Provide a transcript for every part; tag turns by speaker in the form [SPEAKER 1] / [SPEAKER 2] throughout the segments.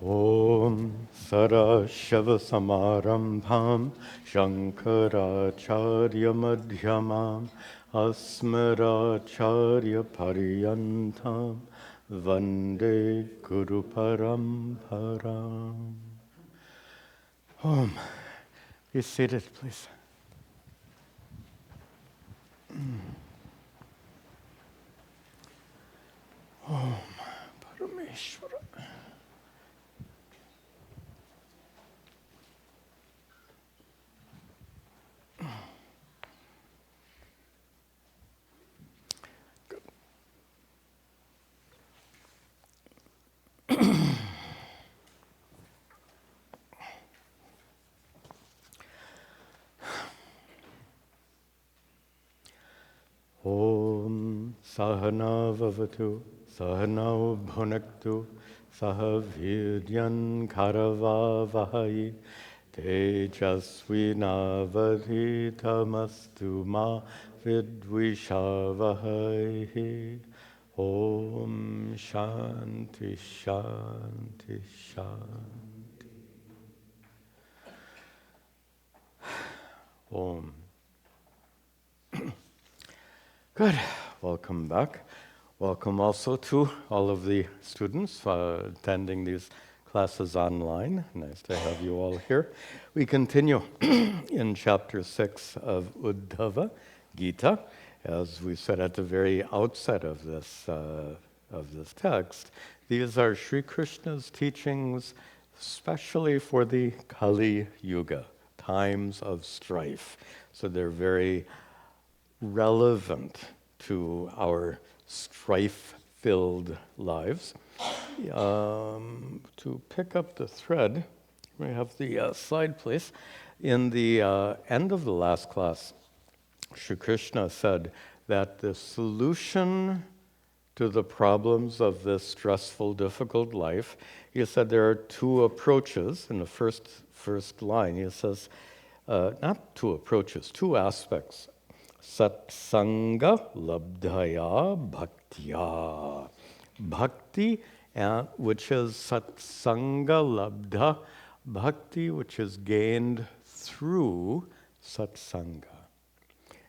[SPEAKER 1] Om Sarashava Samarambham Shankaracharya Madhyamam Asmaracharya Pariyantam Vande Guru Paramparam. Om. Be seated, please. Om Parameshwara. Om Sahana Vavatu Sahana Bhunaktu Sahaviryan Karavavahai Tejasvinavadhitamastu ma vidvishavahai. Om Shanti Shanti Shanti. Om. Good. Welcome back. Welcome also to all of the students attending these classes online. Nice to have you all here. We continue in chapter 6 of Uddhava Gita. As we said at the very outset of this text, these are Sri Krishna's teachings, especially for the Kali Yuga, times of strife. So they're very relevant to our strife-filled lives. To pick up the thread, we have the slide, please. In the end of the last class, Sri Krishna said that the solution to the problems of this stressful, difficult life, he said there are two approaches. In the first line, he says, not two approaches, two aspects. Satsanga labdhaya bhaktya. Bhakti, which is satsanga labdha, bhakti, which is gained through satsanga.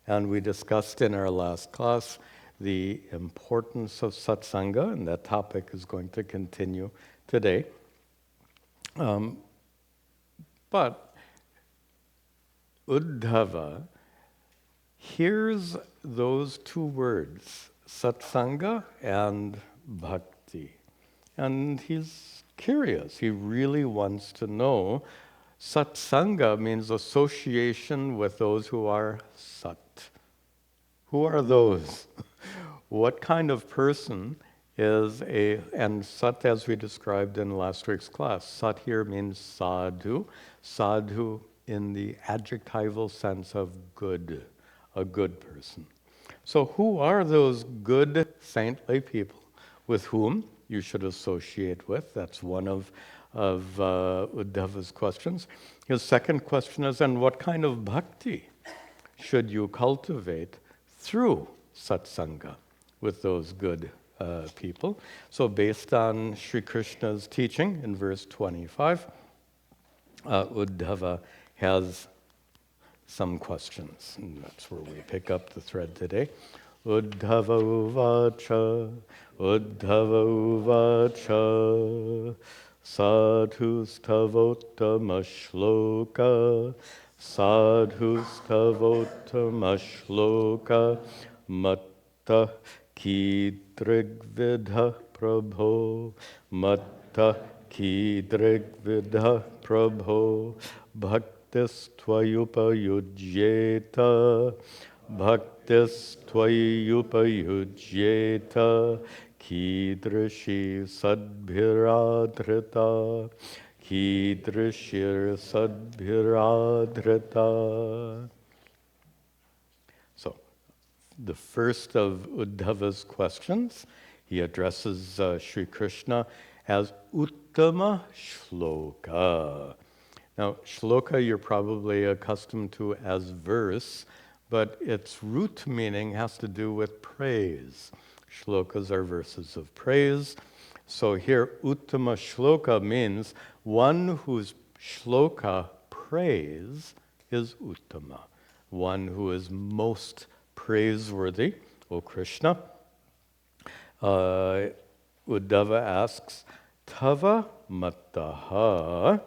[SPEAKER 1] And we discussed in our last class the importance of satsanga, and that topic is going to continue today. But Uddhava hears those two words, satsanga and bhakti. And he's curious. He really wants to know. Satsanga means association with those who are sat. Who are those? What kind of person is and sat, as we described in last week's class, sat here means sadhu. Sadhu in the adjectival sense of good. A good person. So who are those good saintly people with whom you should associate with? That's one of Uddhava's questions. His second question is, and what kind of bhakti should you cultivate through satsanga with those good people? So based on Sri Krishna's teaching in verse 25, Uddhava has some questions, and that's where we pick up the thread today. Uddhava uvacha, sadhustavotama shloka, sadhustavotama shloka, matta kidrigvidha prabho, matta kidrigvidha prabho, Bhaktis-tvayupayujyeta, bhaktis-tvayupayujyeta, kidrishi sadbhiradhrita, kidrishir sadbhiradhrita. So, the first of Uddhava's questions, he addresses Sri Krishna as Uttama Shloka. Now, shloka you're probably accustomed to as verse, but its root meaning has to do with praise. Shlokas are verses of praise. So here, Uttama Shloka means one whose shloka praise is Uttama, one who is most praiseworthy, O Krishna. Uddhava asks, Tava mattaha,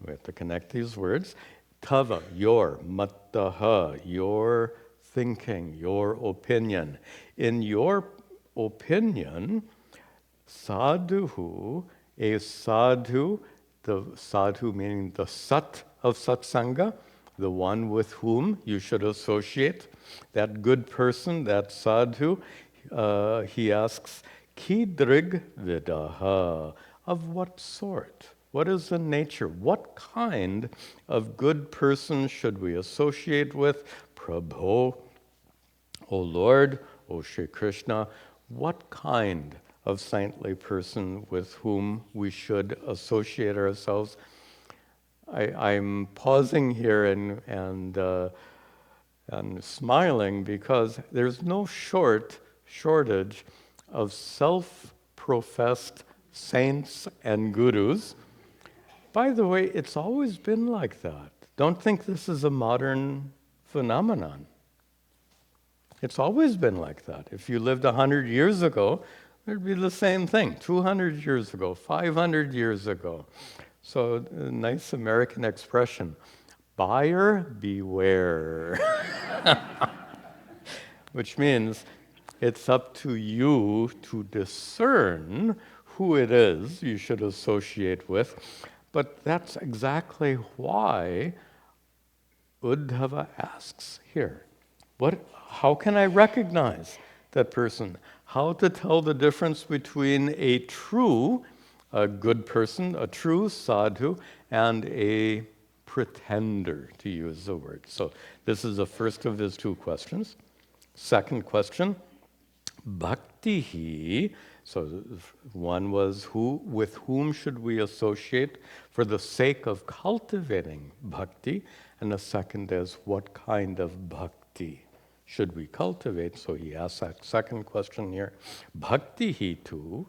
[SPEAKER 1] we have to connect these words, Tava, your, mattaha, your thinking, your opinion. In your opinion, sadhu, a sadhu, the sadhu meaning the sat of satsanga, the one with whom you should associate, that good person, that sadhu, he asks, Kidrig vidaha, of what sort? What is the nature? What kind of good person should we associate with? Prabhu, O Lord, O Sri Krishna, what kind of saintly person with whom we should associate ourselves? I'm pausing here and smiling because there's no shortage of self-professed saints and gurus. By the way, it's always been like that. Don't think this is a modern phenomenon. It's always been like that. If you lived 100 years ago, it'd be the same thing. 200 years ago, 500 years ago. So a nice American expression, buyer beware. Which means it's up to you to discern who it is you should associate with. But that's exactly why Uddhava asks here, how can I recognize that person? How to tell the difference between a good person, a true sadhu, and a pretender, to use the word. So this is the first of his two questions. Second question, bhaktihi. So one was with whom should we associate for the sake of cultivating bhakti? And the second is, what kind of bhakti should we cultivate? So he asks that second question here, bhaktihi tu.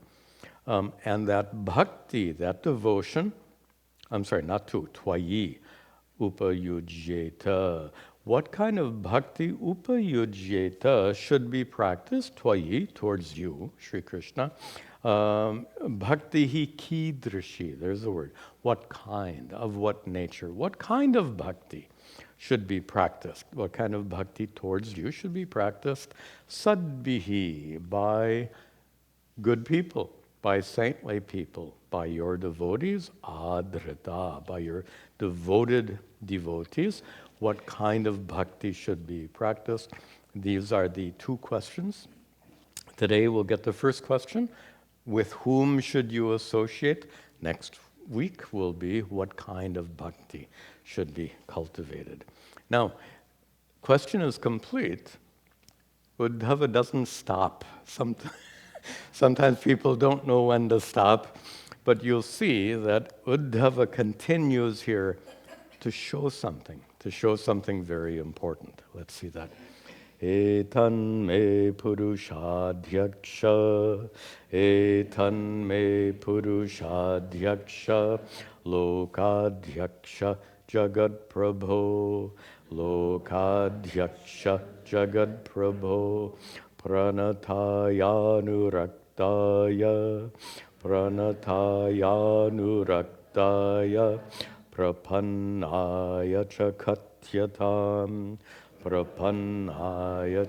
[SPEAKER 1] And that bhakti, that devotion, twayi, upayujyeta. What kind of bhakti upayujyeta should be practiced? Twayi, towards you, Sri Krishna. Bhaktihi kidrishi, there's the word. What kind, of what nature? What kind of bhakti should be practiced? What kind of bhakti towards you should be practiced? Sadbihi, by good people, by saintly people, by your devotees, adrita, by your devoted devotees. What kind of bhakti should be practiced? These are the two questions. Today we'll get the first question. With whom should you associate? Next week will be what kind of bhakti should be cultivated. Now, question is complete. Uddhava doesn't stop. Sometimes people don't know when to stop, but you'll see that Uddhava continues here to show something very important. Let's see that. Etan me purushadhyaksha, etan me purushadhyaksha, lokadhyaksha jagat prabho, lokadhyaksha jagat prabho, pranatayanuраktaya, pranatayanuраktaya, prapannaya chakatyatam, prapannaya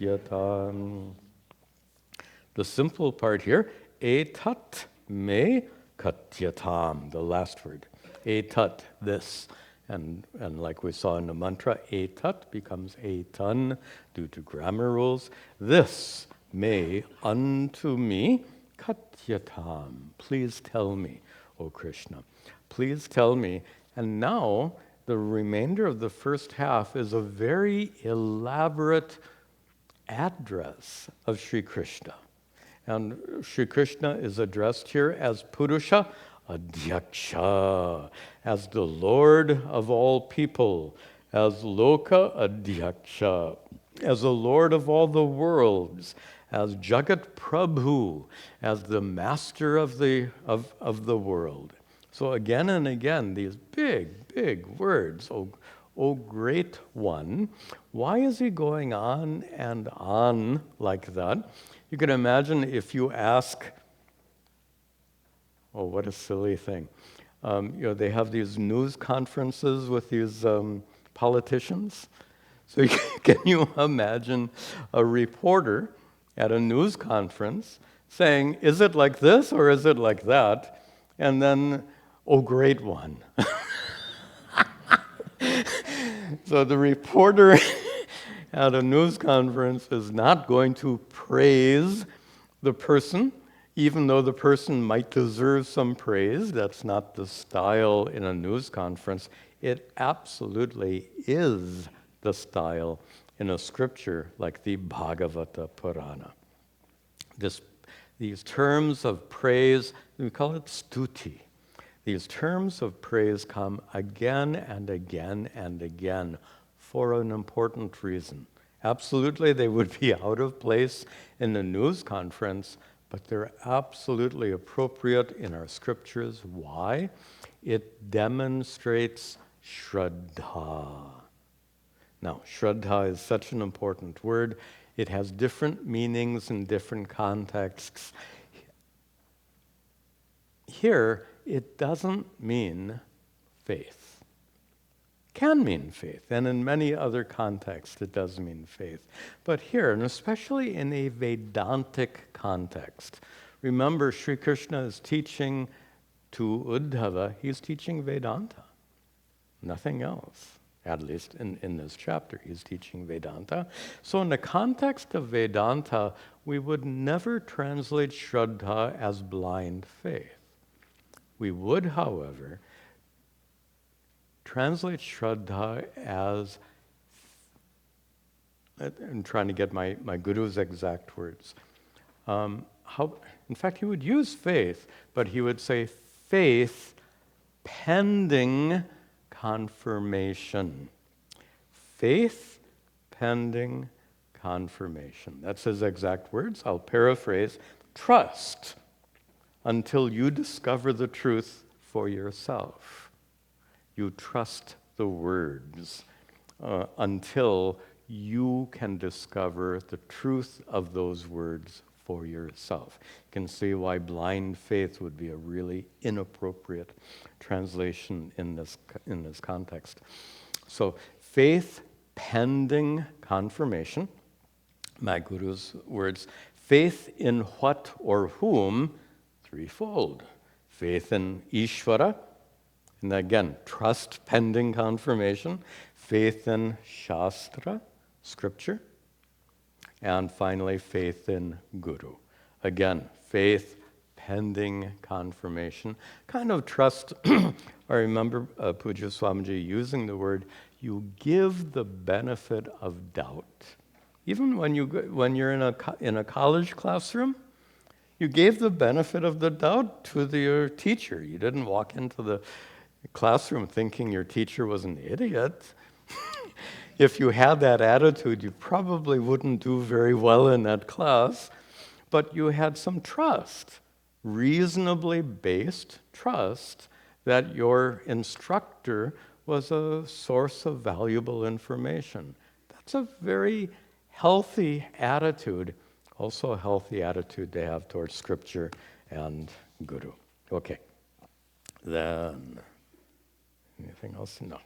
[SPEAKER 1] chakatyatam. The simple part here, etat me katyatam, the last word. Etat, this. And like we saw in the mantra, etat becomes etan due to grammar rules. This may unto me katyatam. Please tell me, O Krishna. Please tell me. And now the remainder of the first half is a very elaborate address of Sri Krishna. And Sri Krishna is addressed here as Purusha Adhyaksha, as the Lord of all people, as Loka Adhyaksha, as the Lord of all the worlds, as Jagat Prabhu, as the master of the world. So again and again, these big, big words, O great one. Why is he going on and on like that? You can imagine if you ask, oh, what a silly thing. They have these news conferences with these politicians. So can you imagine a reporter at a news conference saying, is it like this or is it like that? And then, oh, great one. So the reporter at a news conference is not going to praise the person, even though the person might deserve some praise. That's not the style in a news conference. It absolutely is the style in a scripture like the Bhagavata Purana. These terms of praise, we call it stuti. These terms of praise come again and again and again for an important reason. Absolutely, they would be out of place in a news conference, but they're absolutely appropriate in our scriptures. Why? It demonstrates Shraddha. Now, Shraddha is such an important word. It has different meanings in different contexts. Here, it doesn't mean faith. Can mean faith, and in many other contexts it does mean faith. But here, and especially in a Vedantic context, remember Sri Krishna is teaching to Uddhava, he's teaching Vedanta, nothing else. At least in this chapter, he's teaching Vedanta. So in the context of Vedanta, we would never translate Shraddha as blind faith. We would, however, translate Shraddha as, I'm trying to get my guru's exact words. In fact, he would use faith, but he would say faith pending confirmation. Faith pending confirmation. That's his exact words. I'll paraphrase. Trust until you discover the truth for yourself. You trust the words until you can discover the truth of those words for yourself. You can see why blind faith would be a really inappropriate translation in this context. So faith pending confirmation, my guru's words, faith in what or whom, threefold. Faith in Ishvara, and again, trust pending confirmation. Faith in Shastra, scripture. And finally, faith in Guru. Again, faith pending confirmation. Kind of trust, I remember Pujya Swamiji using the word, you give the benefit of doubt. Even when you're in a college classroom, you gave the benefit of the doubt to your teacher. You didn't walk into the classroom thinking your teacher was an idiot. If you had that attitude, you probably wouldn't do very well in that class, but you had some trust, reasonably based trust that your instructor was a source of valuable information. That's a very healthy attitude, also a healthy attitude to have towards scripture and Guru. Okay, then, anything else? No.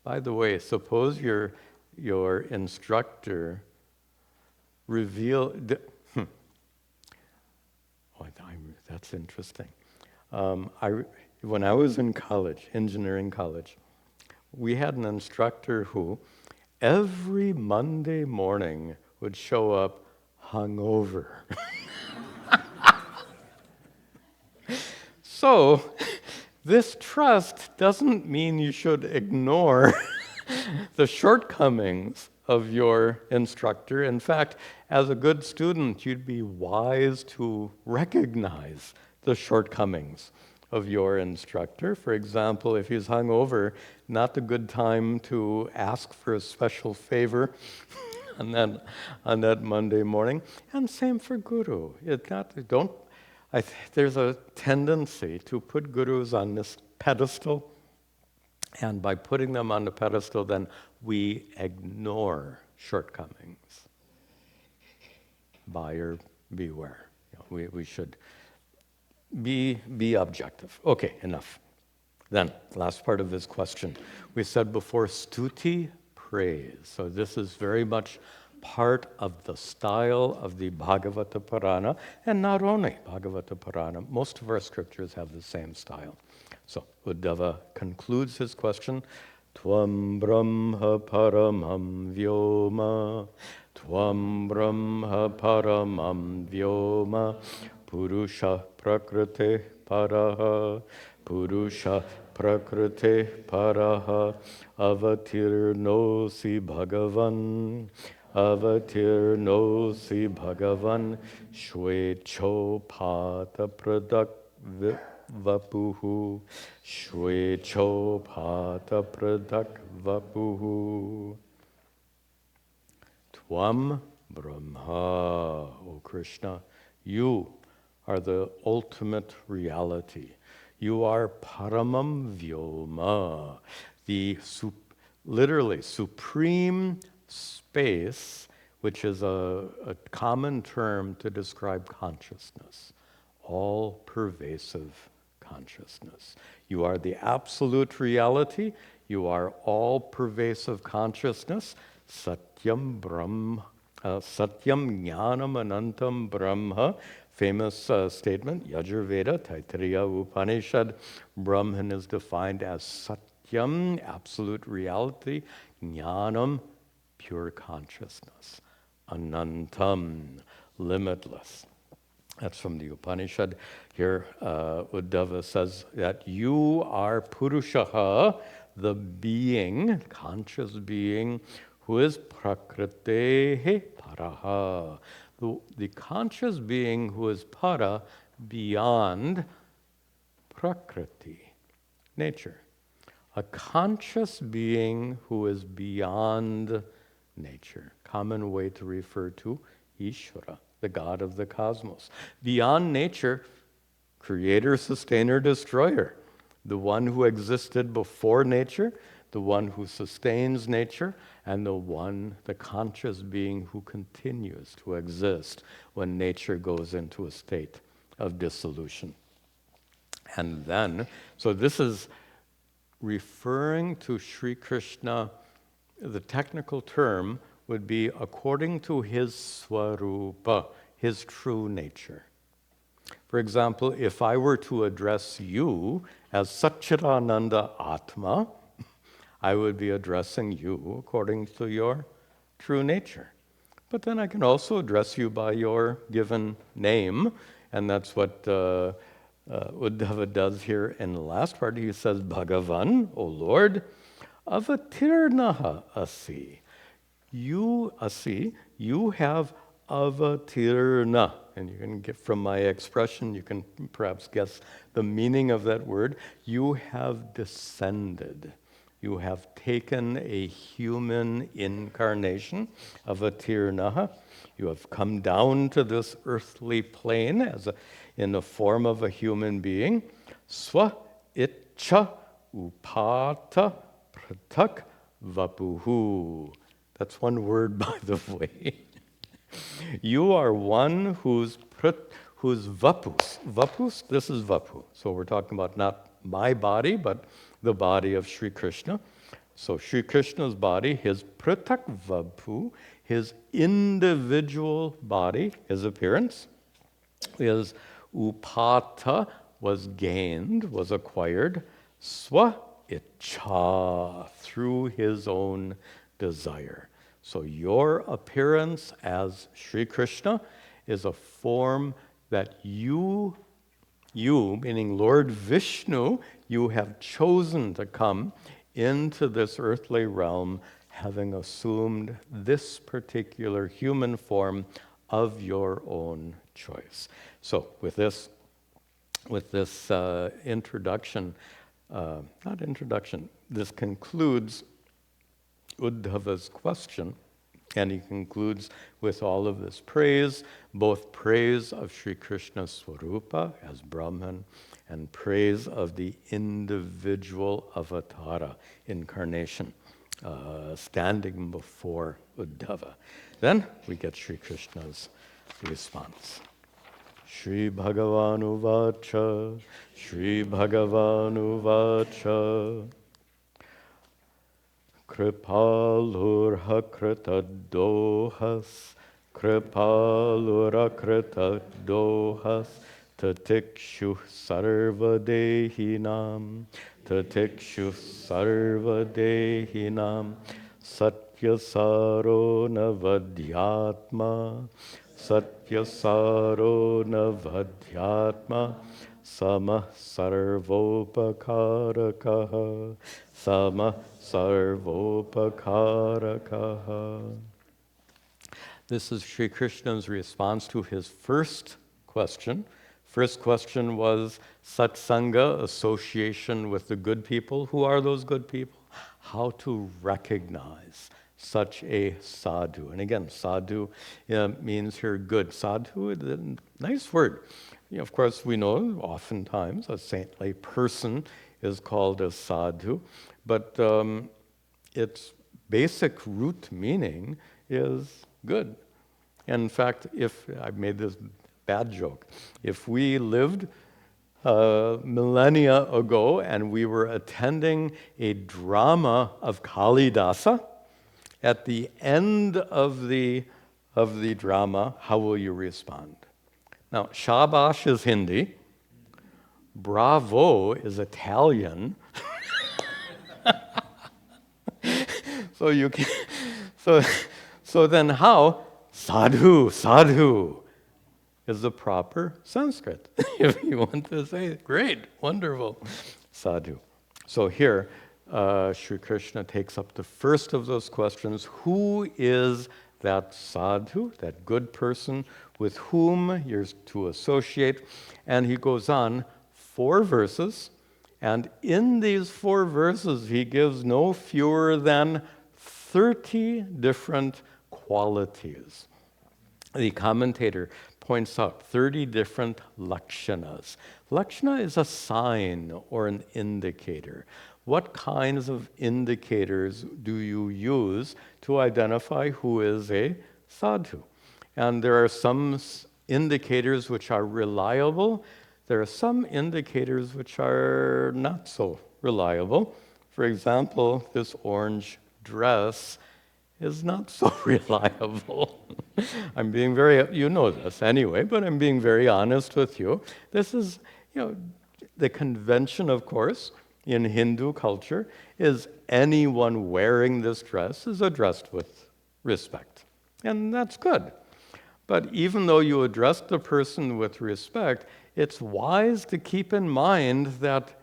[SPEAKER 1] By the way, suppose your instructor revealed... that's interesting. When I was in college, engineering college, we had an instructor who every Monday morning would show up hungover. So, this trust doesn't mean you should ignore the shortcomings of your instructor. In fact, as a good student, you'd be wise to recognize the shortcomings of your instructor. For example, if he's hungover, not a good time to ask for a special favor on that Monday morning. And same for Guru. There's a tendency to put gurus on this pedestal, and by putting them on the pedestal, then we ignore shortcomings. Buyer beware. We should be objective. Okay, enough. Then, last part of his question. We said before, stuti, praise. So this is very much part of the style of the Bhagavata Purana, and not only Bhagavata Purana. Most of our scriptures have the same style. So Uddhava concludes his question, Tvam Brahma Paramam Vyoma, Tvam Brahma Paramam Vyoma, Purusha Prakriti Paraha, Purusha Prakriti Paraha, Avatirnosi Bhagavan, Avatirnosi Bhagavan, Shvechopata Pradak Vapuhu, Shvechopata Pradak Vapuhu. Tvam Brahma, O Krishna, you are the ultimate reality. You are Paramam Vyoma, the literally supreme space, which is a common term to describe consciousness, all-pervasive consciousness. You are the absolute reality. You are all-pervasive consciousness. Satyam Brahma, Satyam Jnanam Anantam Brahma. Famous statement, Yajurveda, Taittiriya Upanishad. Brahman is defined as Satyam, absolute reality, Jnanam, pure consciousness, Anantam, limitless. That's from the Upanishad. Here, Uddhava says that you are Purushaha, the being, conscious being, who is Prakritehe Paraha. The conscious being who is para, beyond Prakriti, nature. A conscious being who is beyond nature. Common way to refer to Ishvara, the God of the cosmos. Beyond nature, creator, sustainer, destroyer. The one who existed before nature, the one who sustains nature, and the conscious being who continues to exist when nature goes into a state of dissolution. And then, so this is referring to Sri Krishna. The technical term would be according to his swarupa, his true nature. For example, if I were to address you as Satchidananda Atma, I would be addressing you according to your true nature. But then I can also address you by your given name, and that's what Uddhava does here in the last part. He says, Bhagavan, O Lord, avatirnaha asi. You have avatirna. And you can get from my expression, you can perhaps guess the meaning of that word. You have descended. You have taken a human incarnation of avatirnaha. You have come down to this earthly plane in the form of a human being. Swa itcha upata pratak vapuhu. That's one word, by the way. You are one who's vapus. Vapus, this is vapu. So we're talking about not my body, but the body of Sri Krishna. So Sri Krishna's body, his pratak vapu, his individual body, his appearance, his upata was gained, was acquired, swa icha, through his own desire. So your appearance as Sri Krishna is a form that you, meaning Lord Vishnu, you have chosen to come into this earthly realm, having assumed this particular human form of your own choice. So with this introduction, this concludes Uddhava's question And he concludes with all of this praise, both praise of Sri Krishna's Swarupa as Brahman and praise of the individual avatara, incarnation, standing before Uddhava. Then we get Sri Krishna's response. Shri Bhagavan Uvacha, Shri Bhagavan Uvacha, Kripalurha Krita Dohas, Kripalura Krita Dohas, Tatikshu Sarva Dehinam, Tatikshu Sarva Dehinam, Satyasaro Navadyatma, Satyasaro Navadyatma, Sama Sarvopakarakaha, Sama Sarvopakarakaha. This is Sri Krishna's response to his first question. First question was satsanga, association with the good people. Who are those good people? How to recognize such a sadhu. And again, sadhu means here good. Sadhu is a nice word. Of course, we know oftentimes a saintly person is called a sadhu, but its basic root meaning is good. And in fact, if I made this bad joke, if we lived millennia ago and we were attending a drama of Kalidasa, at the end of the drama, how will you respond? Now, shabash is Hindi, bravo is Italian. So you can, so then how? Sadhu, sadhu is the proper Sanskrit. If you want to say it, great, wonderful, sadhu. So here, Sri Krishna takes up the first of those questions. Who is that sadhu, that good person with whom you're to associate? And he goes on 4 verses, and in these 4 verses, he gives no fewer than 30 different qualities. The commentator points out 30 different lakshanas. Lakshana is a sign or an indicator. What kinds of indicators do you use to identify who is a sadhu? And there are some indicators which are reliable. There are some indicators which are not so reliable. For example, this orange dress is not so reliable. I'm being very, you know this anyway, but I'm being very honest with you. This is, the convention, of course, in Hindu culture is anyone wearing this dress is addressed with respect. And that's good. But even though you address the person with respect, it's wise to keep in mind that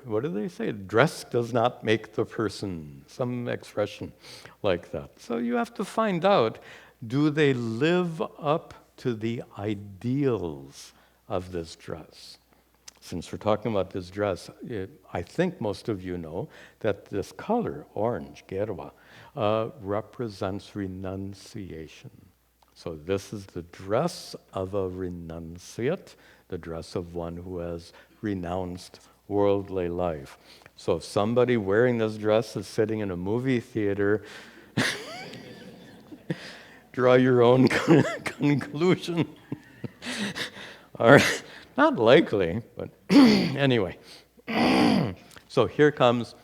[SPEAKER 1] what do they say? Dress does not make the person. Some expression like that. So you have to find out, do they live up to the ideals of this dress? Since we're talking about this dress, I think most of you know that this color, orange, gerwa, represents renunciation. So this is the dress of a renunciate, the dress of one who has renounced worldly life. So if somebody wearing this dress is sitting in a movie theater, draw your own conclusion. All right. Not likely, but anyway. So here comes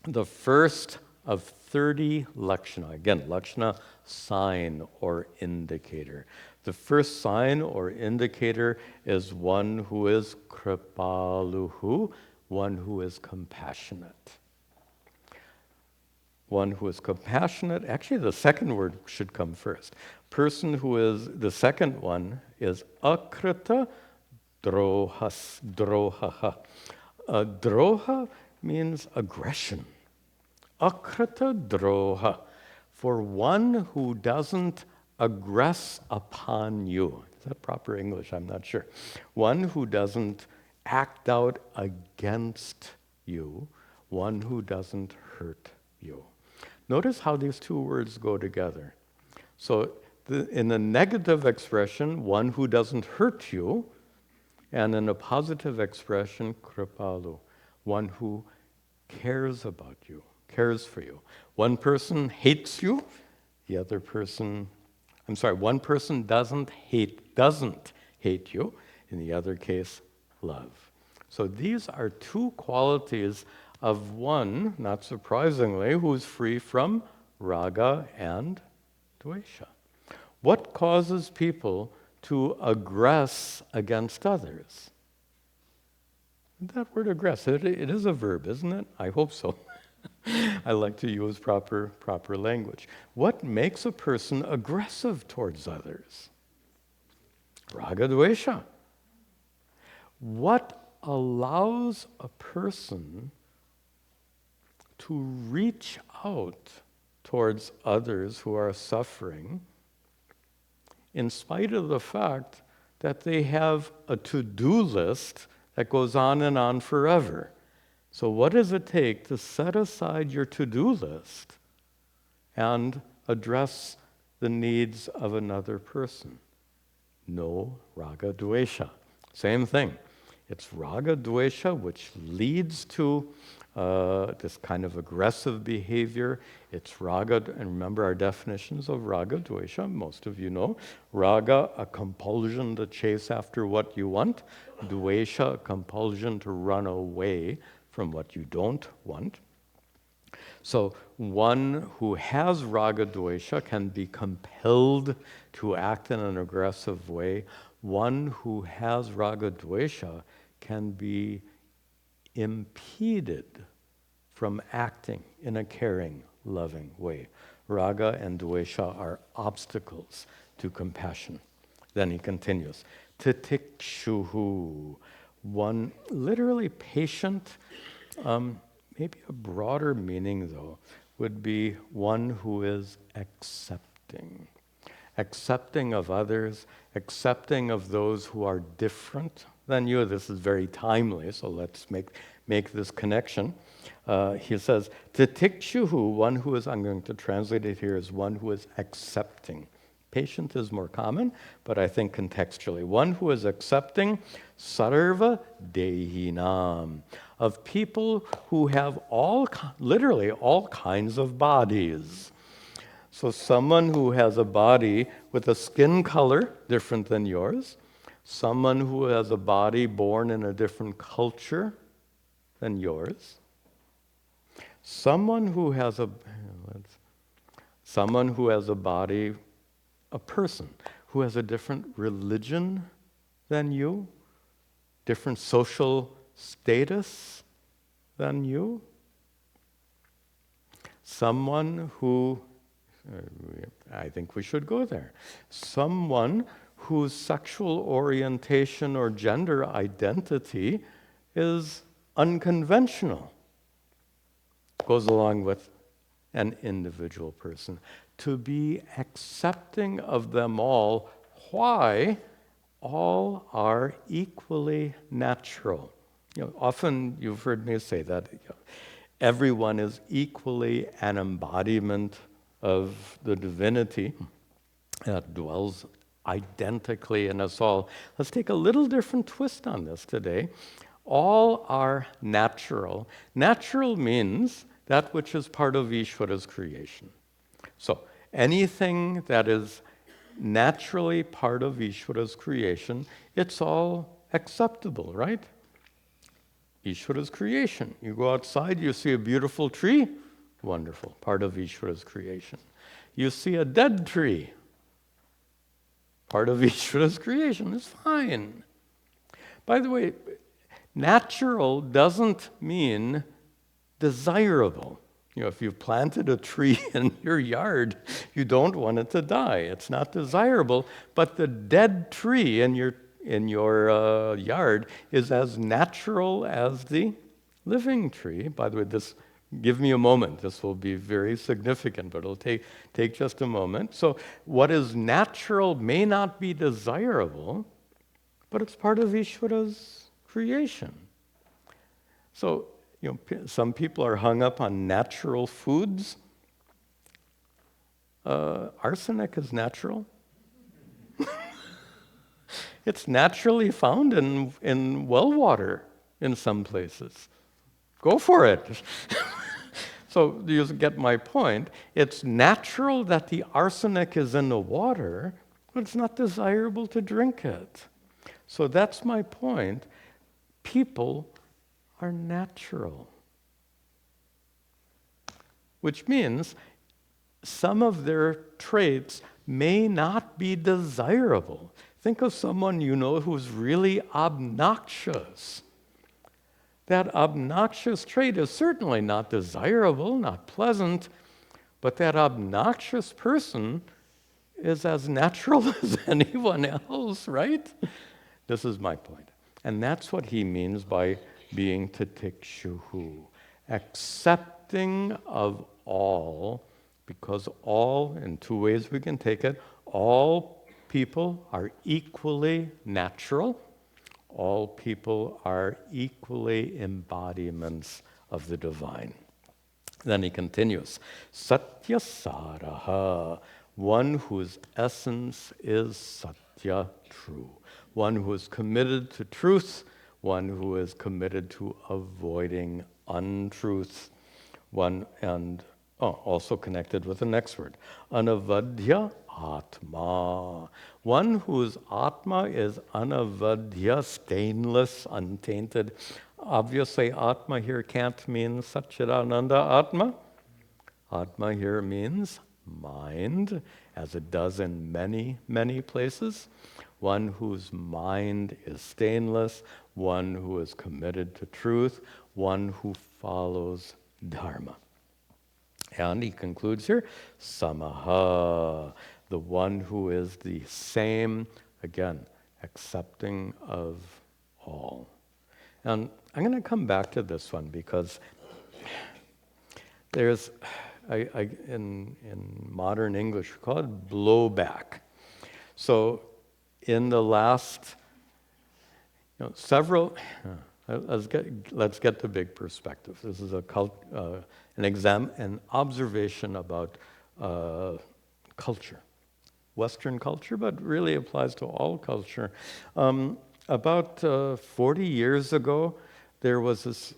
[SPEAKER 1] the first of 30 lakshana. Again, lakshana, sign or indicator. The first sign or indicator is one who is kripaluhu, one who is compassionate. One who is compassionate, actually the second word should come first. Person who is, the second one is akrita drohaha. Droha means aggression. Akrita droha, for one who doesn't aggress upon you. Is that proper English? I'm not sure. One who doesn't act out against you, one who doesn't hurt you. Notice how these two words go together. So in a negative expression, one who doesn't hurt you, and in a positive expression, kripalu, one who cares about you, cares for you. One person hates you, the other person, one person doesn't hate you, in the other case, love. So these are two qualities of one, not surprisingly, who's free from raga and dvesha. What causes people to aggress against others? That word aggress, it is a verb, isn't it? I hope so. I like to use proper language. What makes a person aggressive towards others? Raga dvesha. What allows a person to reach out towards others who are suffering in spite of the fact that they have a to-do list that goes on and on forever? So what does it take to set aside your to-do list and address the needs of another person? No raga dvesha. Same thing. It's raga dvesha which leads to this kind of aggressive behavior. It's raga, and remember our definitions of raga dvesha, most of you know. Raga, a compulsion to chase after what you want. Dvesha, a compulsion to run away from what you don't want. So one who has raga dvesha can be compelled to act in an aggressive way. One who has raga dvesha can be impeded from acting in a caring, loving way. Raga and dvesha are obstacles to compassion. Then he continues, titikshuhu, one literally patient, maybe a broader meaning though, would be one who is accepting. Accepting of others, accepting of those who are different than you. This is very timely, so let's make this connection. He says, titikshuhu, one who is, I'm going to translate it here as one who is accepting. Patient is more common, but I think contextually. One who is accepting sarva dehinam, of people who have literally all kinds of bodies. So someone who has a body with a skin color different than yours, someone who has a body born in a different culture than yours, someone who has a body, a person who has a different religion than you, different social status than you, someone who, I think we should go there, someone whose sexual orientation or gender identity is unconventional, goes along with an individual person. To be accepting of them all. Why? All are equally natural. Often you've heard me say that everyone is equally an embodiment of the divinity that dwells identically in us all. Let's take a little different twist on this today. All are natural. Natural means that which is part of Ishvara's creation. So anything that is naturally part of Ishvara's creation, it's all acceptable, right? Ishvara's creation. You go outside, you see a beautiful tree, wonderful, part of Ishvara's creation. You see a dead tree, part of Ishvara's creation, it's fine. By the way, natural doesn't mean desirable. If you've planted a tree in your yard, you don't want it to die. It's not desirable, but the dead tree in your yard is as natural as the living tree. By the way, give me a moment. This will be very significant, but it'll take just a moment. So what is natural may not be desirable, but it's part of Ishvara's creation. So, some people are hung up on natural foods. Arsenic is natural. It's naturally found in well water in some places. Go for it. So you get my point. It's natural that the arsenic is in the water, but it's not desirable to drink it. So that's my point. People are natural. Which means some of their traits may not be desirable. Think of someone you know who's really obnoxious. That obnoxious trait is certainly not desirable, not pleasant, but that obnoxious person is as natural as anyone else, right? This is my point. And that's what he means by being titikshuhu, accepting of all, because all, in two ways we can take it, all people are equally natural. All people are equally embodiments of the divine. Then he continues, Satyasaraha, one whose essence is satya, true. One who is committed to truth, one who is committed to avoiding untruth, also connected with the next word, anavadhya atma. One whose atma is anavadhya, stainless, untainted. Obviously, atma here can't mean Satchidananda Atma. Atma here means mind, as it does in many, many places. One whose mind is stainless, one who is committed to truth, one who follows dharma. And he concludes here, samaha, the one who is the same, again, accepting of all. And I'm going to come back to this one because there's, in modern English, we call it blowback. So in the last several, let's get the big perspective. This is an observation about culture, Western culture, but really applies to all culture. About 40 years ago, there was this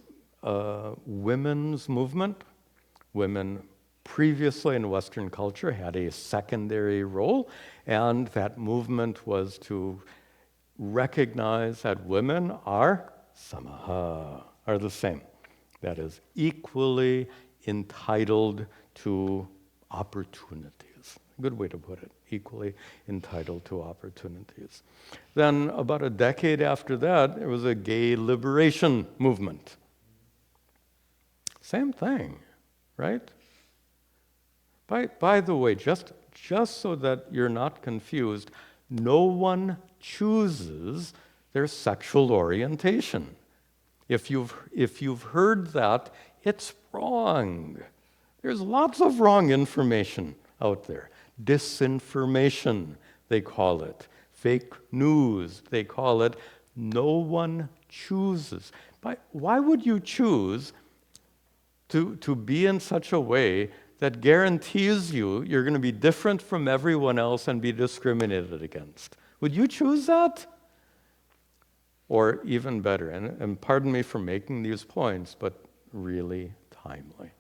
[SPEAKER 1] women's movement. Women previously in Western culture had a secondary role, and that movement was to recognize that women are samaha, are the same. That is, equally entitled to opportunities. Good way to put it, equally entitled to opportunities. Then about a decade after that, there was a gay liberation movement. Same thing, right? By the way, just so that you're not confused, no one chooses their sexual orientation. If you've heard that, it's wrong. There's lots of wrong information out there. Disinformation, they call it. Fake news, they call it. No one chooses. Why would you choose to be in such a way that guarantees you're going to be different from everyone else and be discriminated against? Would you choose that? Or even better, and pardon me for making these points, but really timely.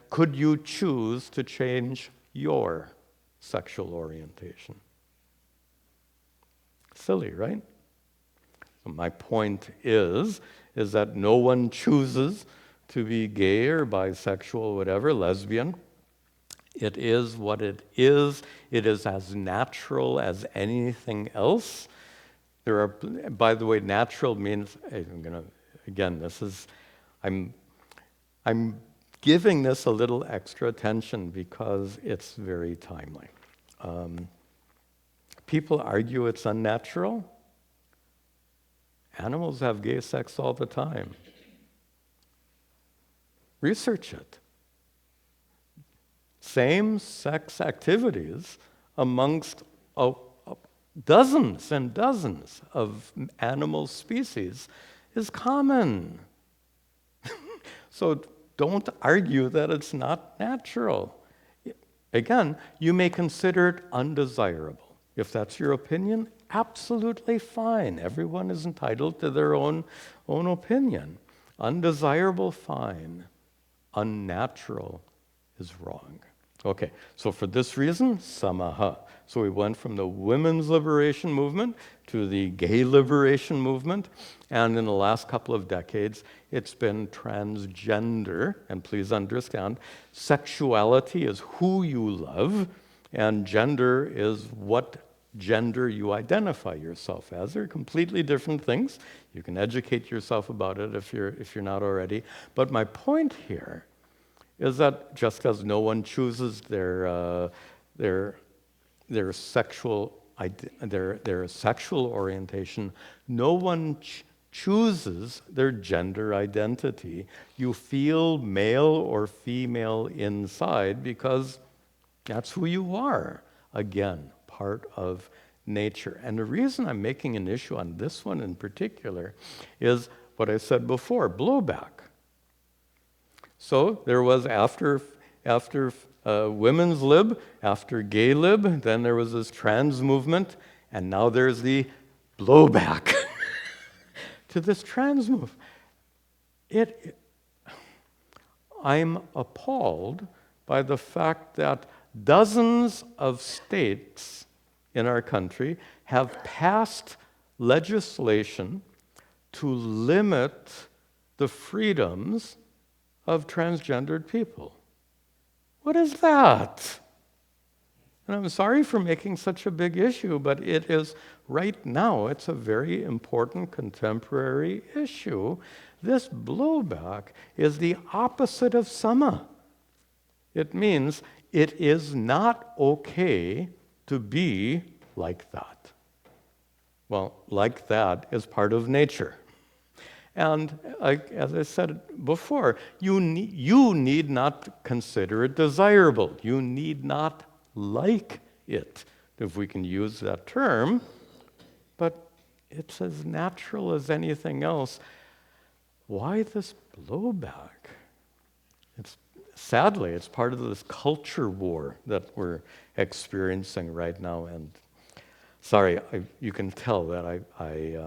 [SPEAKER 1] Could you choose to change your sexual orientation? Silly, right? So my point is that no one chooses to be gay or bisexual, whatever, lesbian. It is what it is. It is as natural as anything else. There are, by the way, natural means, I'm giving this a little extra attention because it's very timely. People argue it's unnatural. Animals have gay sex all the time. Research it. Same-sex activities amongst dozens and dozens of animal species is common. So don't argue that it's not natural. Again, you may consider it undesirable. If that's your opinion, absolutely fine. Everyone is entitled to their own opinion. Undesirable, fine. Unnatural is wrong. Okay, so for this reason, samaha. So we went from the women's liberation movement to the gay liberation movement, and in the last couple of decades, it's been transgender. And please understand, sexuality is who you love, and gender is what gender you identify yourself as. They're completely different things. You can educate yourself about it if you're not already. But my point here is that just as no one chooses their sexual orientation, no one chooses their gender identity. You feel male or female inside because that's who you are. Again, part of nature. And the reason I'm making an issue on this one in particular is what I said before, blowback. So there was after women's lib, after gay lib, then there was this trans movement, and now there's the blowback to this trans move. I'm appalled by the fact that dozens of states in our country have passed legislation to limit the freedoms of transgendered people. What is that? And I'm sorry for making such a big issue, but it is right now, it's a very important contemporary issue. This blowback is the opposite of sama. It means it is not okay to be like that. Well, like that is part of nature. And as I said before, you need not consider it desirable. You need not like it, if we can use that term. But it's as natural as anything else. Why this blowback? Sadly, it's part of this culture war that we're experiencing right now. And sorry, you can tell that I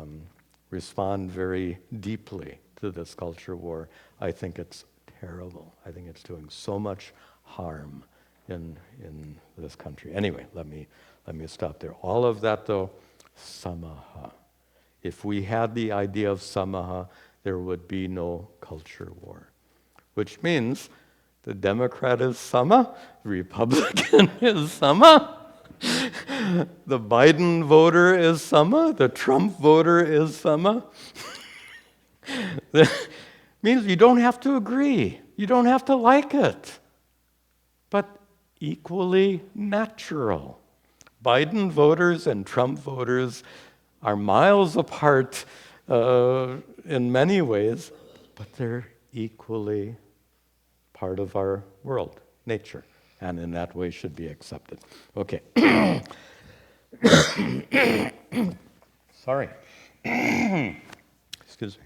[SPEAKER 1] respond very deeply to this culture war. I think it's terrible. I think it's doing so much harm in this country. Anyway, let me stop there. All of that, though, samaha. If we had the idea of samaha, there would be no culture war. Which means the Democrat is sama, the Republican is sama, the Biden voter is sama, the Trump voter is sama. That means you don't have to agree. You don't have to like it. But equally natural. Biden voters and Trump voters are miles apart in many ways, but they're equally part of our world, nature, and in that way should be accepted. Okay. Sorry. Excuse me.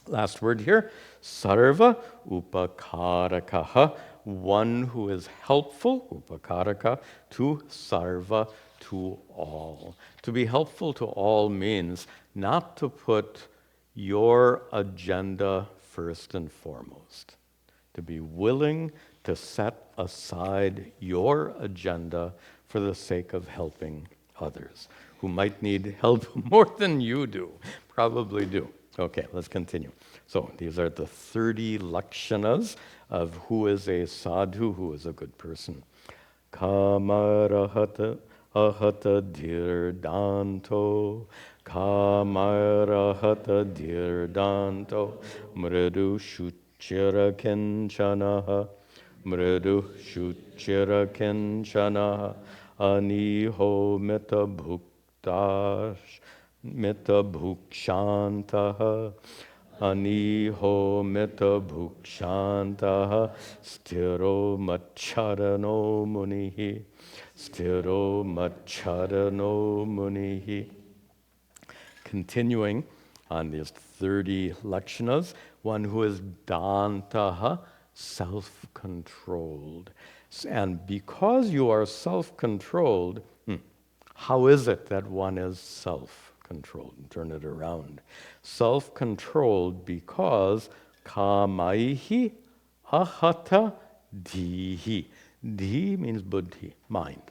[SPEAKER 1] Last word here, sarva upakarakaha, one who is helpful, upakaraka, to sarva, to all. To be helpful to all means not to put your agenda first and foremost. To be willing to set aside your agenda for the sake of helping others who might need help more than you do, probably do. Okay, let's continue. So these are the 30 lakshanas of who is a sadhu, who is a good person. Kamarahata ahata dhirdanto, kamarahata dhirdanto, mridu shuchira kinchanaha, mridu shuchira kinchanaha, aniho mita bhuktash, mita bhukshantaha, aniho mita bhukshantaha, stiro macharano munihi, stiro macharano munihi. Continuing on these 30 lakshanas, one who is dantaha, self-controlled. And because you are self-controlled, how is it that one is self-controlled? Turn it around. Self-controlled because kamaihi ahata dhihi. Dhi means buddhi, mind.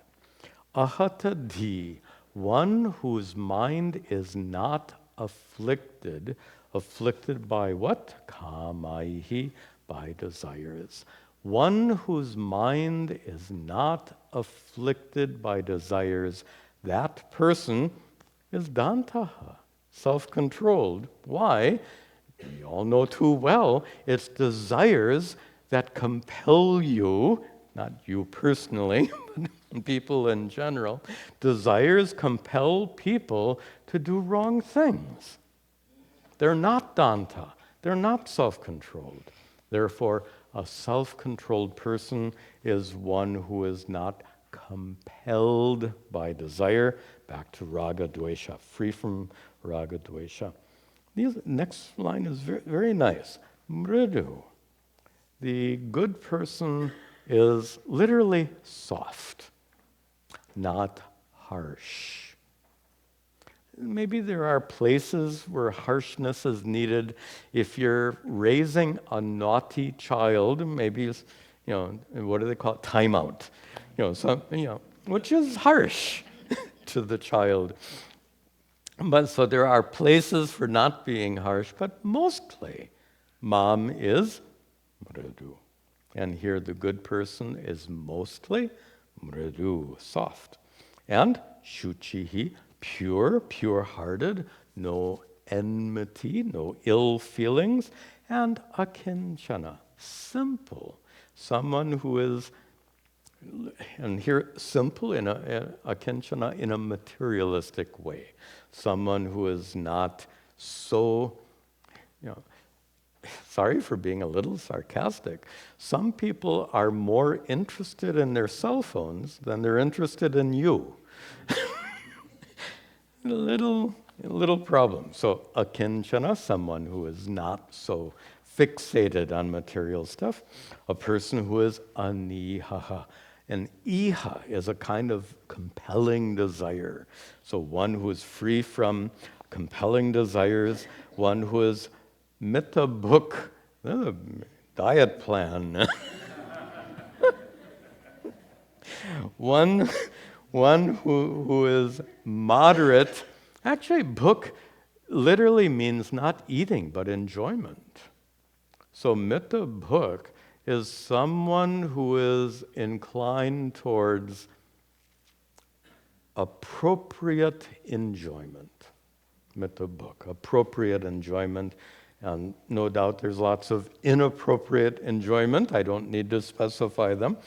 [SPEAKER 1] Ahata dhi, one whose mind is not afflicted. Afflicted by what? Kamaihi, by desires. One whose mind is not afflicted by desires, that person is dantaha, self-controlled. Why? We all know too well, it's desires that compel you, not you personally, but people in general. Desires compel people to do wrong things. They're not danta. They're not self-controlled. Therefore, a self-controlled person is one who is not compelled by desire. Back to raga dvesha, free from raga dvesha. The next line is very, very nice. Mridu. The good person is literally soft, not harsh. Maybe there are places where harshness is needed. If you're raising a naughty child, maybe it's, what do they call it? Timeout. Which is harsh to the child. But so there are places for not being harsh, but mostly mom is mridu. And here the good person is mostly mridu, soft. And shuchihi, pure, pure-hearted, no enmity, no ill feelings, and akinchana, simple, someone who is, and here simple in akinchana in a materialistic way, someone who is not so, sorry for being a little sarcastic, some people are more interested in their cell phones than they're interested in you. A little problem. So akinchana, someone who is not so fixated on material stuff. A person who is anihaha. And iha is a kind of compelling desire. So one who is free from compelling desires, one who is metta book, diet plan. One who is moderate. Actually, book literally means not eating, but enjoyment. So metta book is someone who is inclined towards appropriate enjoyment. Metta book, appropriate enjoyment. And no doubt there's lots of inappropriate enjoyment. I don't need to specify them.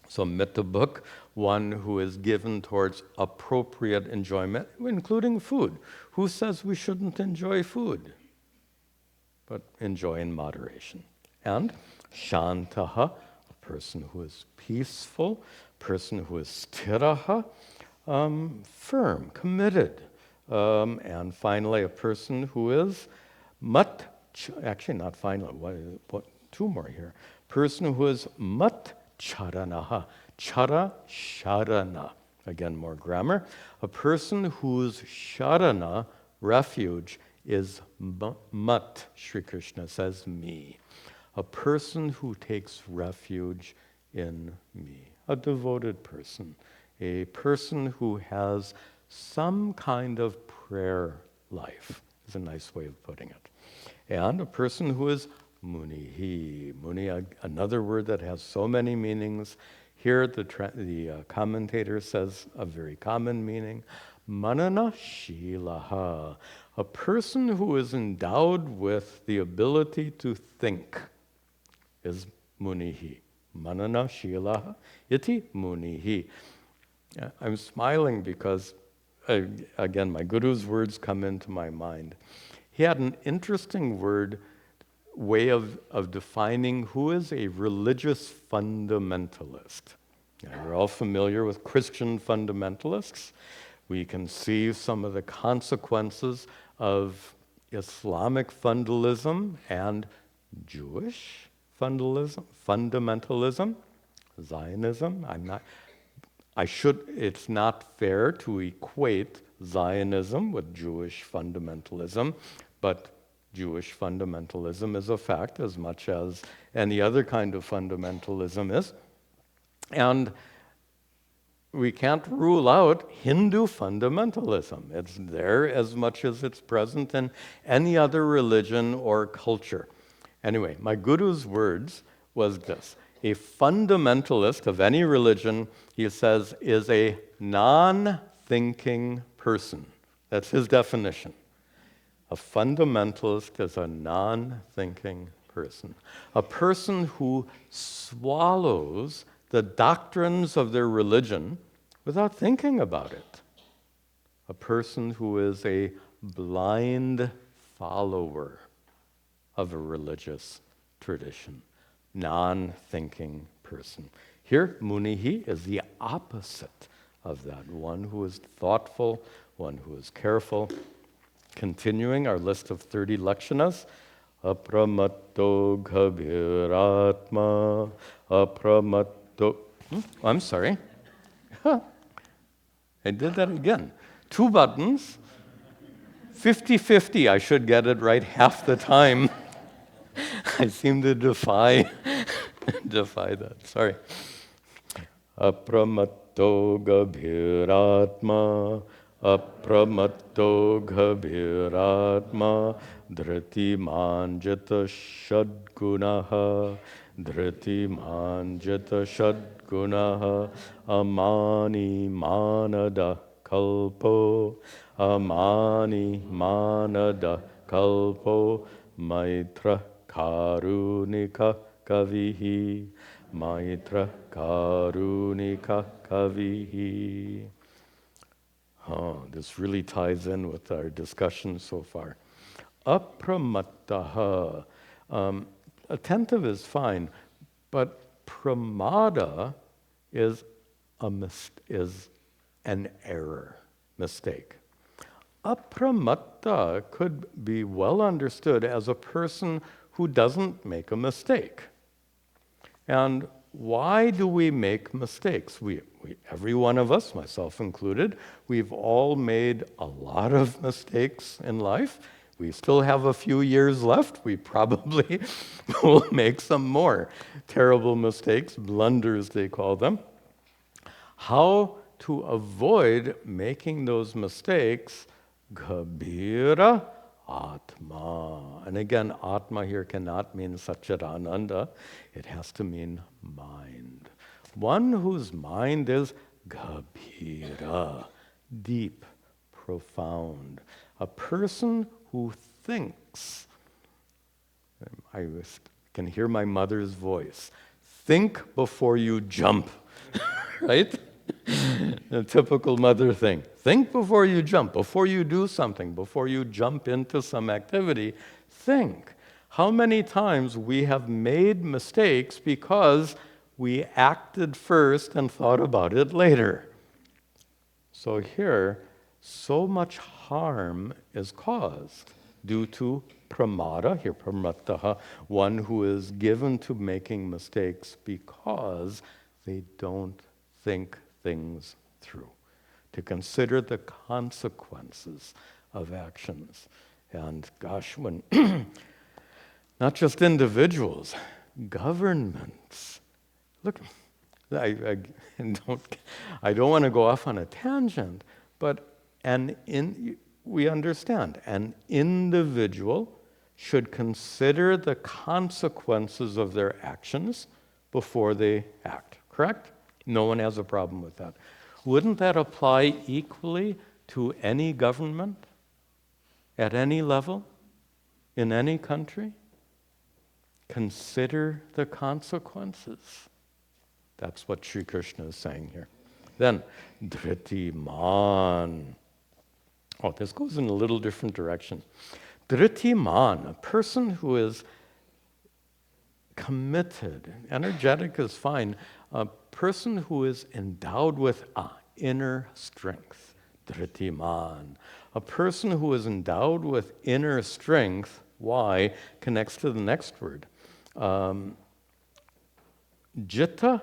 [SPEAKER 1] So metta book, one who is given towards appropriate enjoyment, including food. Who says we shouldn't enjoy food? But enjoy in moderation. And shantaha, a person who is peaceful, person who is sthiraha, firm, committed. And finally, a person who is actually not finally, two more here. Person who is charanaha, chara sharana. Again, more grammar. A person whose sharana, refuge, is mat, Sri Krishna says, me. A person who takes refuge in me. A devoted person. A person who has some kind of prayer life, is a nice way of putting it. And a person who is munihi. Muni, another word that has so many meanings. Here the commentator says a very common meaning. Manana shilaha. A person who is endowed with the ability to think is munihi. Manana shilaha iti munihi. I'm smiling because, again, my guru's words come into my mind. He had an interesting way of defining who is a religious fundamentalist. We're all familiar with Christian fundamentalists. We can see some of the consequences of Islamic fundamentalism and Jewish fundamentalism, Zionism. It's not fair to equate Zionism with Jewish fundamentalism, but Jewish fundamentalism is a fact as much as any other kind of fundamentalism is. And we can't rule out Hindu fundamentalism. It's there as much as it's present in any other religion or culture. Anyway, my guru's words was this. A fundamentalist of any religion, he says, is a non-thinking person. That's his definition. A fundamentalist is a non-thinking person. A person who swallows the doctrines of their religion without thinking about it. A person who is a blind follower of a religious tradition. Non-thinking person. Here, Munihi is the opposite of that. One who is thoughtful, one who is careful. Continuing our list of 30 lakshanas. Apramatto ghabhiratma, apramatto... I'm sorry. I did that again. 2 buttons. 50-50, I should get it right half the time. I seem to defy that. Sorry. Apramatto gabhiratma, apramatto gabhiratma, dhriti manjata shadgunaha, dhriti manjata shadgunaha, amani manada kalpo, amani manada kalpo, maitra karunika kavihi, maitra karunika kavihi. Oh, this really ties in with our discussion so far. Apramattaha. Attentive is fine, but pramada is an error, mistake. Apramatta could be well understood as a person who doesn't make a mistake. And why do we make mistakes? Every one of us, myself included, we've all made a lot of mistakes in life. We still have a few years left. We probably will make some more terrible mistakes, blunders they call them. How to avoid making those mistakes? Ghabhira Atma. And again, Atma here cannot mean Satchidananda. It has to mean mind. One whose mind is Ghabhira, deep, profound. A person who thinks. I can hear my mother's voice. Think before you jump, right? A typical mother thing. Think before you jump, before you do something, before you jump into some activity, think. How many times we have made mistakes because we acted first and thought about it later. So here, so much harm is caused due to pramada, here pramattaha, one who is given to making mistakes because they don't think things through, to consider the consequences of actions. And gosh, when not just individuals, governments. Look, I don't want to go off on a tangent, but we understand an individual should consider the consequences of their actions before they act, correct? No one has a problem with that. Wouldn't that apply equally to any government, at any level, in any country? Consider the consequences. That's what Sri Krishna is saying here. Then, Dhritiman. Oh, this goes in a little different direction. Dhritiman, a person who is committed, energetic is fine, a person who is endowed with inner strength. Dhritiman. A person who is endowed with inner strength, why, connects to the next word. Jitta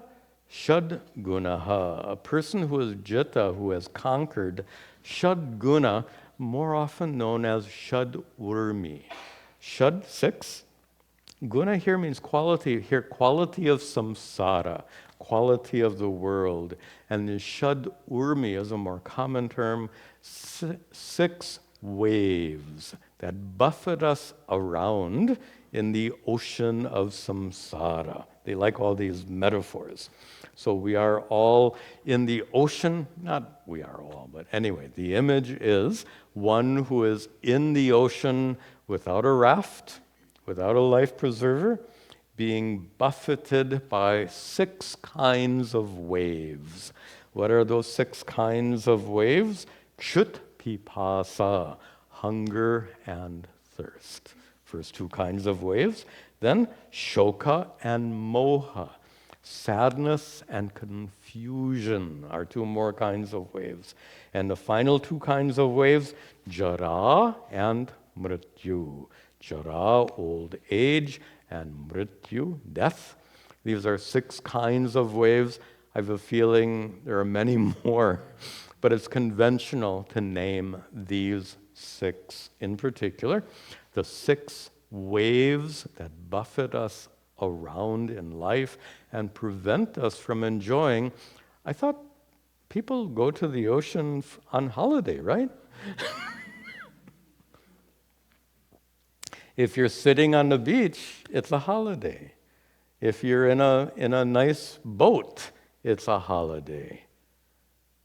[SPEAKER 1] Shad Gunaha. A person who is Jitta, who has conquered Shad Guna, more often known as Shad Urmi. Shad, 6. Guna here means quality. Here, quality of samsara, quality of the world. And the Shad Urmi is a more common term. 6 waves that buffet us around in the ocean of samsara. They like all these metaphors. So we are all in the ocean, not we are all, but anyway, the image is one who is in the ocean without a raft, without a life preserver, being buffeted by 6 kinds of waves. What are those 6 kinds of waves? Chut pipasa, hunger and thirst. First 2 kinds of waves. Then shoka and moha, sadness and confusion are 2 more kinds of waves. And the final 2 kinds of waves, jara and mrityu. Jara, old age, and mrityu, death. These are 6 kinds of waves. I have a feeling there are many more, but it's conventional to name these 6 in particular. The 6 waves that buffet us around in life and prevent us from enjoying. I thought people go to the ocean on holiday, right? If you're sitting on the beach, it's a holiday. If you're in a nice boat, it's a holiday.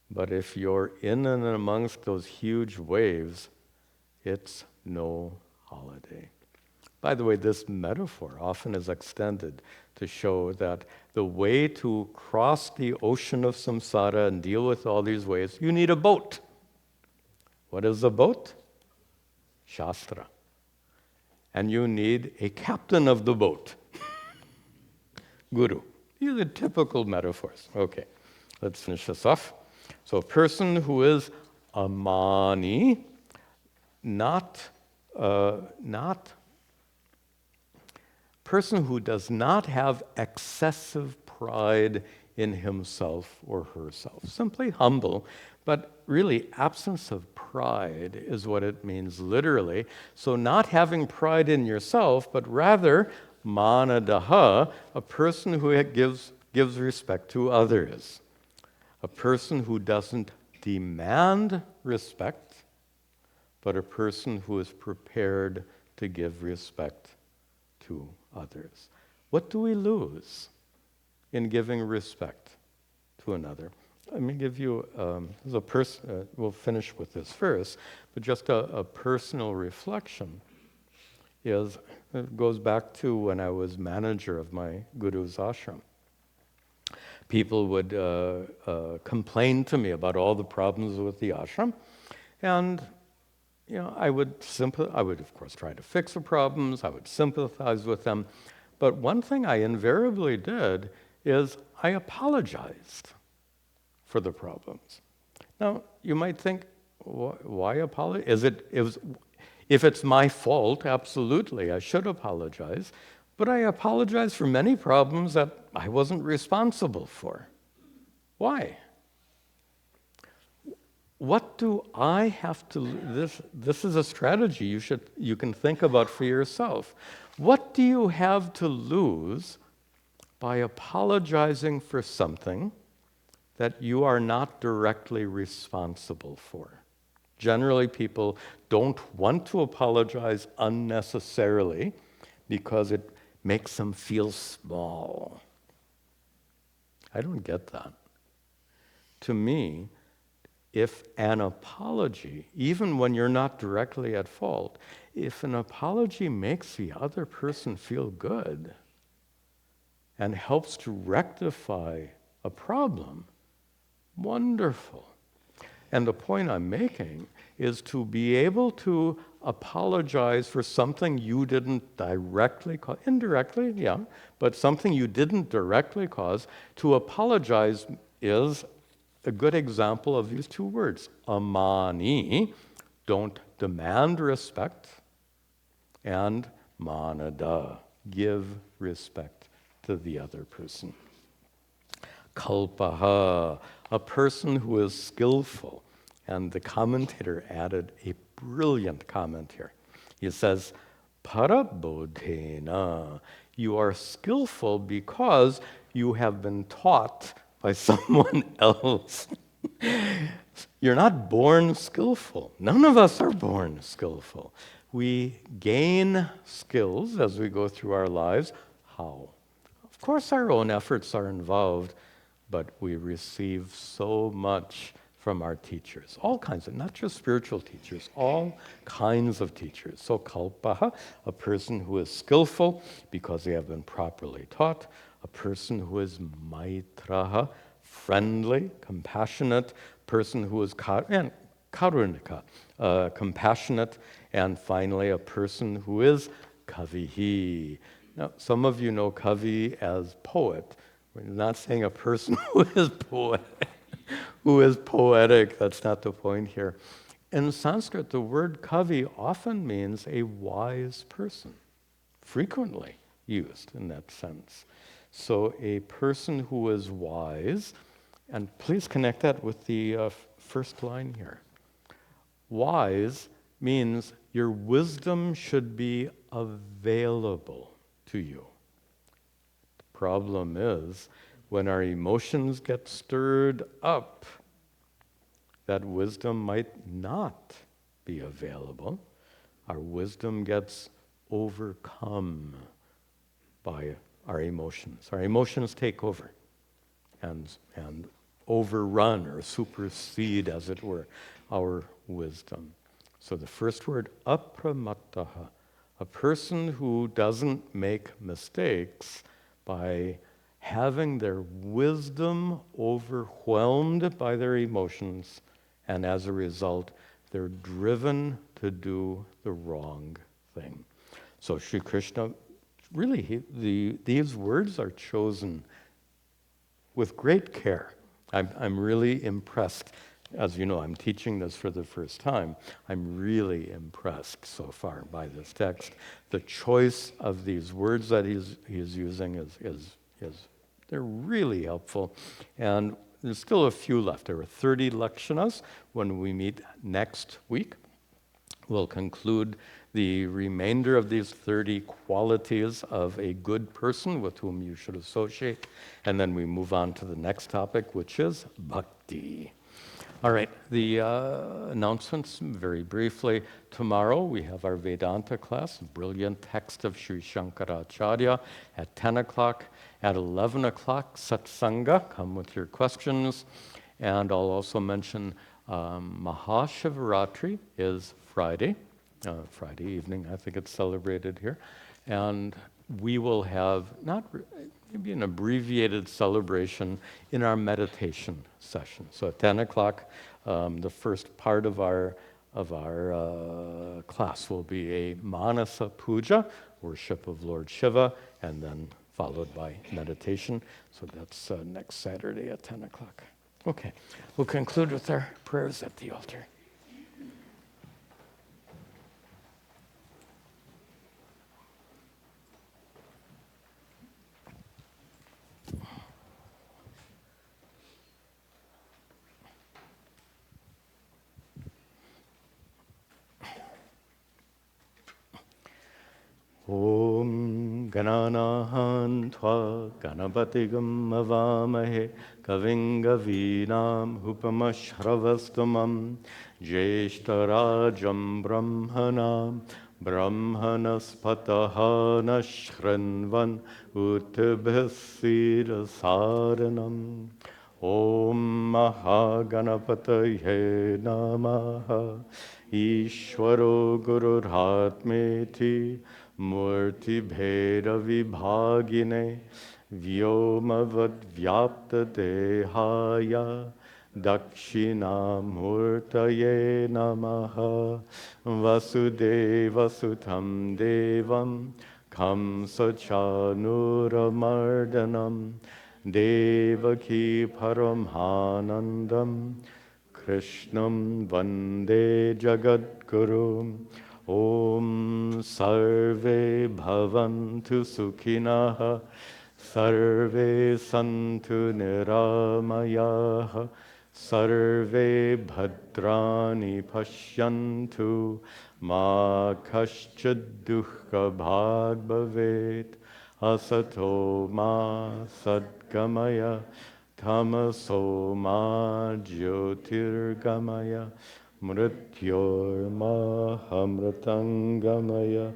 [SPEAKER 1] But if you're in and amongst those huge waves, it's no holiday. By the way, this metaphor often is extended to show that the way to cross the ocean of samsara and deal with all these waves, you need a boat. What is a boat? Shastra. And you need a captain of the boat. Guru. These are typical metaphors. Okay, let's finish this off. So a person who is a mani, person who does not have excessive pride in himself or herself. Simply humble, but really absence of pride is what it means literally. So not having pride in yourself, but rather manadaha, a person who gives respect to others. A person who doesn't demand respect, but a person who is prepared to give respect to others. What do we lose in giving respect to another? Let me give you, we'll finish with this first, but just a personal reflection is, it goes back to when I was manager of my guru's ashram. People would complain to me about all the problems with the ashram, and I would of course try to fix the problems. I would sympathize with them, but one thing I invariably did is I apologized for the problems. Now you might think, why apologize? If it's my fault, absolutely, I should apologize. But I apologize for many problems that I wasn't responsible for. Why? What do I have to, this is a strategy you can think about for yourself. What do you have to lose by apologizing for something that you are not directly responsible for? Generally, people don't want to apologize unnecessarily because it makes them feel small. I don't get that. To me, if an apology, even when you're not directly at fault, if an apology makes the other person feel good and helps to rectify a problem, wonderful. And the point I'm making is to be able to apologize for something you didn't directly cause, indirectly, yeah, but something you didn't directly cause. To apologize is a good example of these 2 words. Amani, don't demand respect, and manada, give respect to the other person. Kalpaha, a person who is skillful. And the commentator added a brilliant comment here. He says, Parabodhena, you are skillful because you have been taught by someone else. You're not born skillful. None of us are born skillful. We gain skills as we go through our lives. How? Of course, our own efforts are involved, but we receive so much from our teachers. All kinds of, not just spiritual teachers, all kinds of teachers. So kalpaha, a person who is skillful because they have been properly taught. A person who is maitraha, friendly, compassionate. Person who is karunika, compassionate. And finally, a person who is kavihi. Now, some of you know kavi as poet. We're not saying a person who is poetic. Who is poetic. That's not the point here. In Sanskrit, the word kavi often means a wise person, frequently used in that sense. So a person who is wise, and please connect that with the first line here. Wise means your wisdom should be available to you. The problem is, when our emotions get stirred up, that wisdom might not be available. Our wisdom gets overcome by our emotions. Our emotions take over and overrun or supersede, as it were, our wisdom. So the first word, apramattaha, a person who doesn't make mistakes by having their wisdom overwhelmed by their emotions, and as a result, they're driven to do the wrong thing. So Sri Krishna, really, these words are chosen with great care. I'm really impressed. As you know, I'm teaching this for the first time. I'm really impressed so far by this text. The choice of these words that he's using is they're really helpful. And there's still a few left. There are 30 lakshanas. When we meet next week, we'll conclude the remainder of these 30 qualities of a good person with whom you should associate. And then we move on to the next topic, which is bhakti. All right, the announcements very briefly. Tomorrow we have our Vedanta class, brilliant text of Sri Shankaracharya at 10 o'clock. At 11 o'clock, satsanga, come with your questions. And I'll also mention Mahashivaratri is Friday evening, I think it's celebrated here. And we will have maybe an abbreviated celebration in our meditation session. So at 10 o'clock, the first part of our class will be a Manasa Puja, worship of Lord Shiva, and then followed by meditation. So that's next Saturday at 10 o'clock. Okay, we'll conclude with our prayers at the altar. Om Gananahan Tva Ganapatigam Avamahe Kaving Gavinam Upamashravastamam Jeshtarajam Brahmanam Brahmanaspataha Nashranvan Uttibhasira Saranam Om Mahaganapataye Namaha Ishvaro Gururhatmeti Murti Bheda Vibhagine Vyomavad Vyapta Dehaya Dakshina Murtaye Namaha Vasudeva Sutam Devam Kamsa Chanuramardanam Devaki Paramhanandam Krishnam Vande Jagadguru Om Sarve Bhavantu Sukhinaha Sarve santu niramayaha, sarve bhadrani pashyantu, ma kaschid dukkha bhag bhavet, asato ma sadgamaya, tamaso ma jyotirgamaya, mrityor ma hamratangamaya.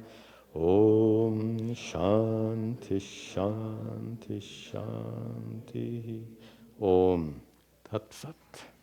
[SPEAKER 1] Om Shanti Shanti Shanti. Om Tat Sat.